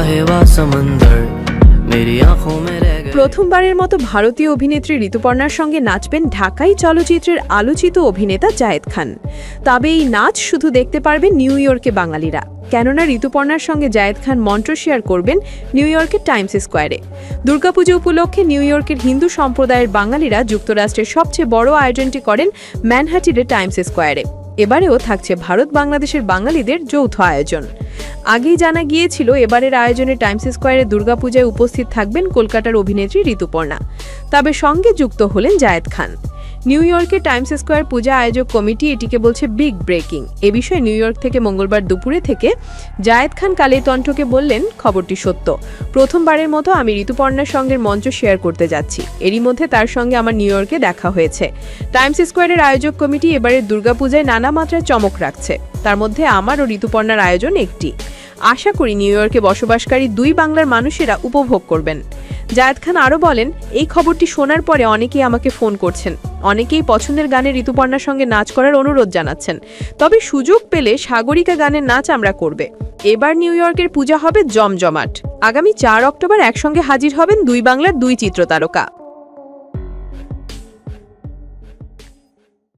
साहिबा समंदर मेरी आंखों में रह गए। প্রথমবারের মতো ভারতীয় অভিনেত্রী ঋতুপর্ণার সঙ্গে নাচবেন ঢাকাই চলচ্চিত্রের আলোচিত অভিনেতা জায়েদ খান। তবে এই নাচ শুধু দেখতে পারবেন নিউ ইয়র্কে বাঙালিরা, কেননা ঋতুপর্ণার সঙ্গে জায়েদ খান মঞ্চ শেয়ার করবেন নিউ ইয়র্কের টাইমস স্কোয়ারে। দুর্গাপুজো উপলক্ষে নিউ ইয়র্কের হিন্দু সম্প্রদায়ের বাঙালিরা যুক্তরাষ্ট্রের সবচেয়ে বড় আয়োজনটি করেন ম্যানহাটনের টাইমস স্কোয়ারে। এবারেও থাকছে ভারত বাংলাদেশের বাঙালিদের যৌথ আয়োজন। আগেই জানা গিয়েছিল এবারের আয়োজনে টাইমস স্কোয়ারে দুর্গাপূজায় উপস্থিত থাকবেন কলকাতার অভিনেত্রী ঋতুপর্ণা, তবে সঙ্গে যুক্ত হলেন জায়েদ খান। নিউ ইয়র্কের টাইমস স্কোয়ার পূজা আয়োজক কমিটি এটিকে বলছে বিগ ব্রেকিং। এ বিষয়ে নিউ ইয়র্ক থেকে মঙ্গলবার দুপুরে থেকে জায়েদ খান কালের কণ্ঠকে বললেন, খবরটি সত্য। প্রথমবারের মতো আমি ঋতুপর্ণার সঙ্গে মঞ্চ শেয়ার করতে যাচ্ছি। এরই মধ্যে তার সঙ্গে আমার নিউ ইয়র্কে দেখা হয়েছে। টাইমস স্কোয়ারের আয়োজক কমিটি এবারের দুর্গাপূজায় নানা মাত্রায় চমক রাখছে, তার মধ্যে আমার ও ঋতুপর্ণার আয়োজন একটি। আশা করি নিউ ইয়র্কে বসবাসকারী দুই বাংলার মানুষেরা উপভোগ করবেন। জায়েদ খান আরও বলেন, এই খবরটি শোনার পরে অনেকেই আমাকে ফোন করছেন, অনেকেই পছন্দের গানে ঋতুপর্ণার সঙ্গে নাচ করার অনুরোধ জানাচ্ছেন। তবে সুযোগ পেলে সাগরিকা গানের নাচ আমরা করবে। এবার নিউ ইয়র্কের পূজা হবে জমজমাট। আগামী 4 অক্টোবর একসঙ্গে হাজির হবেন দুই বাংলার দুই চিত্রতারকা।